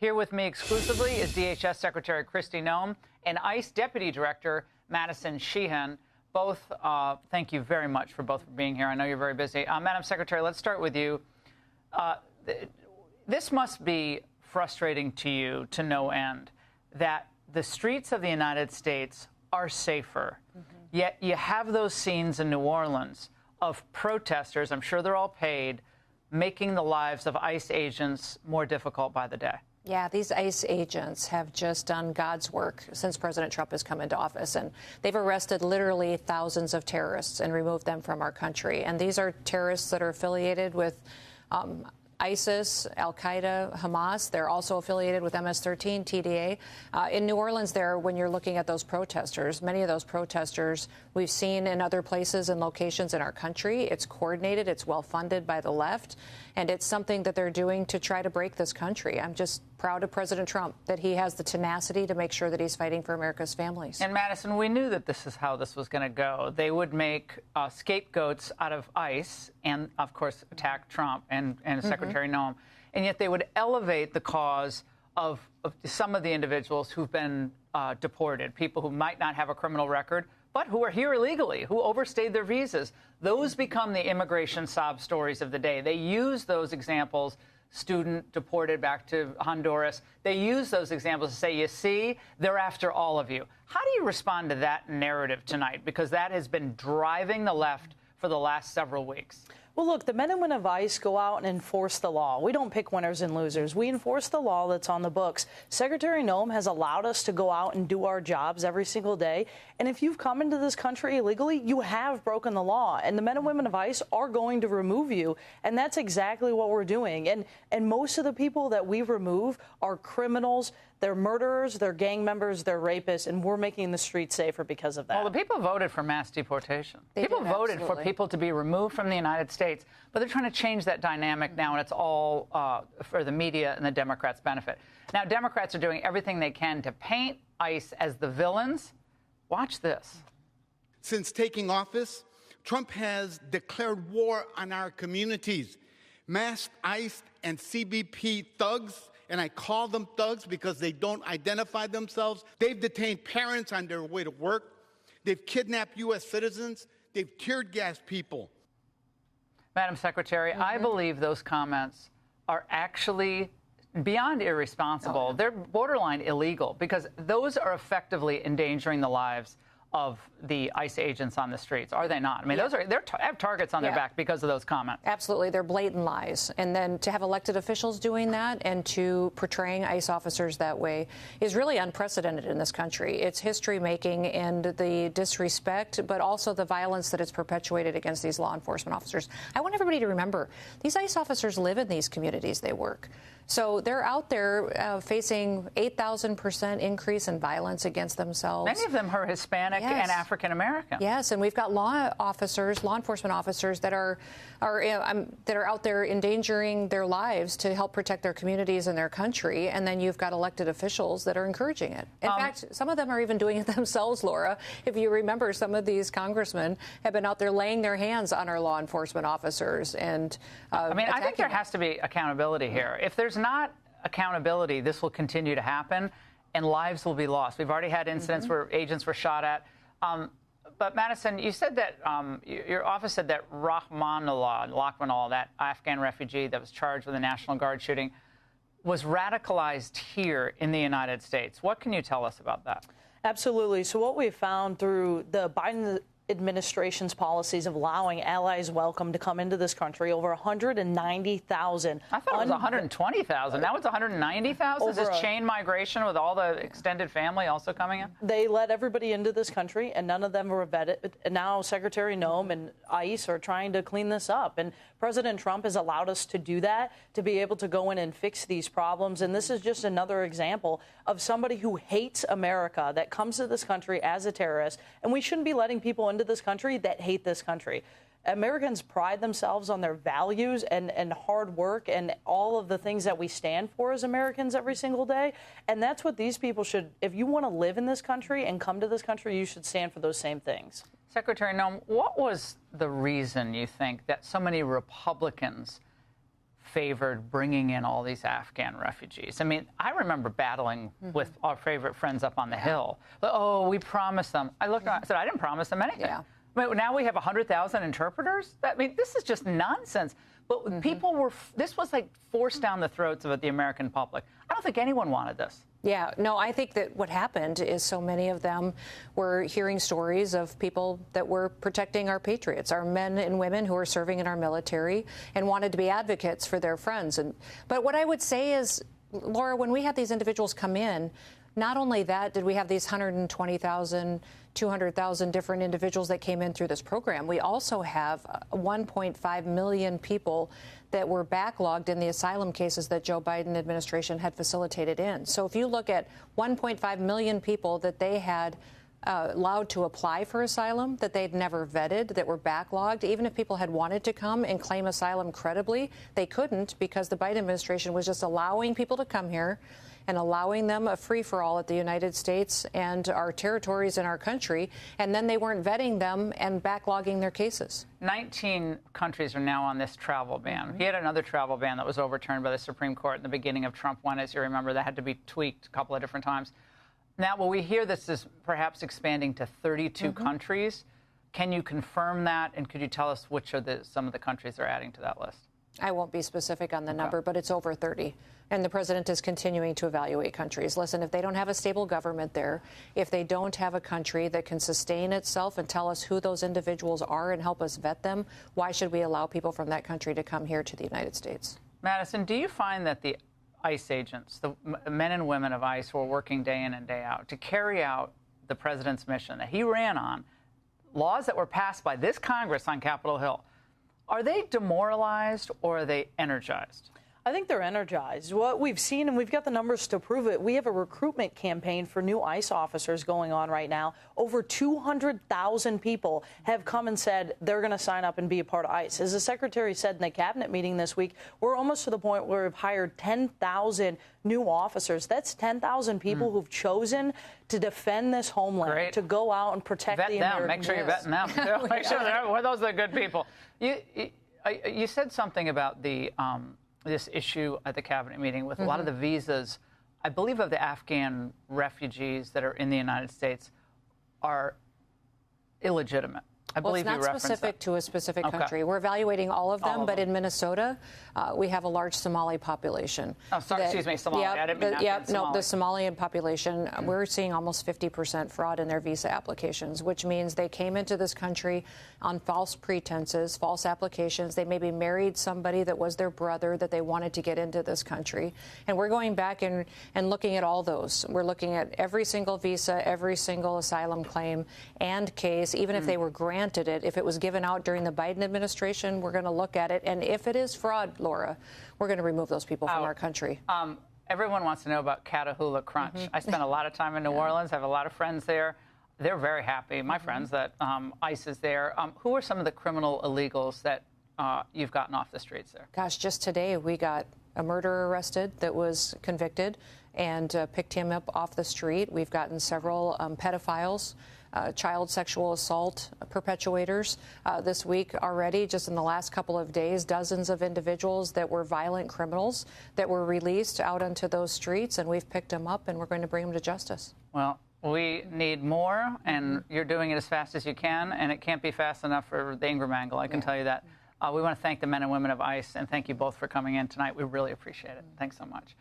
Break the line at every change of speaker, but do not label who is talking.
Here with me exclusively is DHS Secretary Kristi Noem and ICE Deputy Director Madison Sheahan. Both, thank you very much for both being here. I know you're very busy. Madam Secretary, let's start with you. This must be frustrating to you to no end that the streets of the United States are safer, yet you have those scenes in New Orleans of protesters, I'm sure they're all paid, making the lives of ICE agents more difficult by the day.
Yeah, these ICE agents have just done God's work since President Trump has come into office, and they've arrested literally thousands of terrorists and removed them from our country. And these are terrorists that are affiliated with ISIS, Al-Qaeda, Hamas. They're also affiliated with MS-13, TDA. In New Orleans there, when you're looking at those protesters, many of those protesters we've seen in other places and locations in our country. It's coordinated, it's well funded by the left, and it's something that they're doing to try to break this country. I'm just proud of President Trump that he has the tenacity to make sure that he's fighting for America's families.
And Madison, we knew that this is how this was going to go. They would make scapegoats out of ICE and, of course, attack Trump and Secretary Noem. And yet they would elevate the cause of some of the individuals who've been deported, people who might not have a criminal record, but who are here illegally, who overstayed their visas. Those become the immigration sob stories of the day. They use those examples, student deported back to Honduras. They use those examples to say, you see, they're after all of you. How do you respond to that narrative tonight? Because that has been driving the left for the last several weeks.
Well, look, the men and women of ICE go out and enforce the law. We don't pick winners and losers. We enforce the law that's on the books. Secretary Noem has allowed us to go out and do our jobs every single day. And if you've come into this country illegally, you have broken the law. And the men and women of ICE are going to remove you. And that's exactly what we're doing. And most of the people that we remove are criminals. They're murderers, they're gang members, they're rapists, and we're making the streets safer because of that.
Well, the people voted for mass deportation. People voted
absolutely.
for people to be removed from the United States, but they're trying to change that dynamic now, and it's all for the media and the Democrats' benefit. Now, Democrats are doing everything they can to paint ICE as the villains. Watch this.
Since taking office, Trump has declared war on our communities. Masked ICE and CBP thugs, and I call them thugs because they don't identify themselves. They've detained parents on their way to work. They've kidnapped U.S. citizens. They've tear-gassed people.
Madam Secretary, I believe those comments are actually beyond irresponsible. They're borderline illegal because those are effectively endangering the lives of the ICE agents on the streets, are they not? I mean, they have targets on their back because of those comments.
Absolutely. They're blatant lies. And then to have elected officials doing that and to portraying ICE officers that way is really unprecedented in this country. It's history-making and the disrespect, but also the violence that it's perpetuated against these law enforcement officers. I want everybody to remember, these ICE officers live in these communities they work. So they're out there facing 8,000% increase in violence against themselves.
Many of them are Hispanic and African American.
Yes, and we've got law enforcement officers that are out there endangering their lives to help protect their communities and their country. And then you've got elected officials that are encouraging it. In fact, some of them are even doing it themselves, Laura. If you remember, some of these congressmen have been out there laying their hands on our law enforcement officers and
I think there has to be accountability here. If there's not accountability, this will continue to happen, and lives will be lost. We've already had incidents where agents were shot at. But, Madison, you said that your office said that Rahmanullah, that Afghan refugee that was charged with a National Guard shooting, was radicalized here in the United States. What can you tell us about that?
Absolutely. So what we found through the Biden administration's policies of allowing allies welcome to come into this country, over 190,000.
I thought it was 120,000. Now it's 190,000? Is this chain migration with all the extended family also coming in?
They let everybody into this country, and none of them were vetted. And now Secretary Noem and ICE are trying to clean this up. And President Trump has allowed us to do that, to be able to go in and fix these problems. And this is just another example of somebody who hates America, that comes to this country as a terrorist. And we shouldn't be letting people into this country that hate this country. Americans pride themselves on their values and hard work and all of the things that we stand for as Americans every single day. And that's what these people should, if you want to live in this country and come to this country, you should stand for those same things.
Secretary Noem, what was the reason, you think, that so many Republicans favored bringing in all these Afghan refugees. I mean, I remember battling with our favorite friends up on the Hill. Oh, we promised them. I looked around, I said, I didn't promise them anything.
Yeah.
I mean, now we have 100,000 interpreters? I mean, this is just nonsense. But people were, this was like forced down the throats of the American public. I don't think anyone wanted this.
Yeah, no, I think that what happened is so many of them were hearing stories of people that were protecting our patriots, our men and women who are serving in our military and wanted to be advocates for their friends. But what I would say is, Laura, when we had these individuals come in, not only that did we have these 120,000, 200,000 different individuals that came in through this program, we also have 1.5 million people that were backlogged in the asylum cases that Joe Biden administration had facilitated in. So if you look at 1.5 million people that they had allowed to apply for asylum, that they'd never vetted, that were backlogged, even if people had wanted to come and claim asylum credibly, they couldn't because the Biden administration was just allowing people to come here and allowing them a free-for-all at the United States and our territories in our country, and then they weren't vetting them and backlogging their cases.
19 countries are now on this travel ban. He had another travel ban that was overturned by the Supreme Court in the beginning of Trump 1, as you remember. That had to be tweaked a couple of different times. Now, will we hear this is perhaps expanding to 32 countries? Can you confirm that, and could you tell us which are some of the countries they're adding to that list?
I won't be specific on the number, but it's over 30. And the president is continuing to evaluate countries. Listen, if they don't have a stable government there, if they don't have a country that can sustain itself and tell us who those individuals are and help us vet them, why should we allow people from that country to come here to the United States?
Madison, do you find that the ICE agents, the men and women of ICE who are working day in and day out to carry out the president's mission that he ran on, laws that were passed by this Congress on Capitol Hill, are they demoralized or are they energized?
I think they're energized. What we've seen, and we've got the numbers to prove it, we have a recruitment campaign for new ICE officers going on right now. Over 200,000 people have come and said they're going to sign up and be a part of ICE. As the secretary said in the cabinet meeting this week, we're almost to the point where we've hired 10,000 new officers. That's 10,000 people who've chosen to defend this homeland, to go out and protect the American.
Make sure you're vetting them. Make sure those are the good people. You said something about the this issue at the cabinet meeting with a lot of the visas, I believe, of the Afghan refugees that are in the United States are illegitimate. I believe
it's not specific to a specific country. We're evaluating all of them, but in Minnesota, we have a large Somali population.
Oh, sorry, excuse me, Somali. I didn't mean that.
No, the Somalian population, we're seeing almost 50% fraud in their visa applications, which means they came into this country on false pretenses, false applications. They maybe married somebody that was their brother that they wanted to get into this country. And we're going back and looking at all those. We're looking at every single visa, every single asylum claim and case, even if they were granted it. If it was given out during the Biden administration, we're going to look at it. And if it is fraud, Laura, we're going to remove those people from our country.
Everyone wants to know about Catahoula Crunch. I spent a lot of time in New Orleans. I have a lot of friends there. They're very happy, my friends, that ICE is there. Who are some of the criminal illegals that you've gotten off the streets there?
Gosh, just today we got a murderer arrested that was convicted and picked him up off the street. We've gotten several pedophiles, child sexual assault perpetuators this week already. Just in the last couple of days, dozens of individuals that were violent criminals that were released out onto those streets, and we've picked them up and we're going to bring them to justice.
Well, we need more, and you're doing it as fast as you can, and it can't be fast enough for the Ingraham Angle, I can tell you that. We want to thank the men and women of ICE, and thank you both for coming in tonight. We really appreciate it. Thanks so much.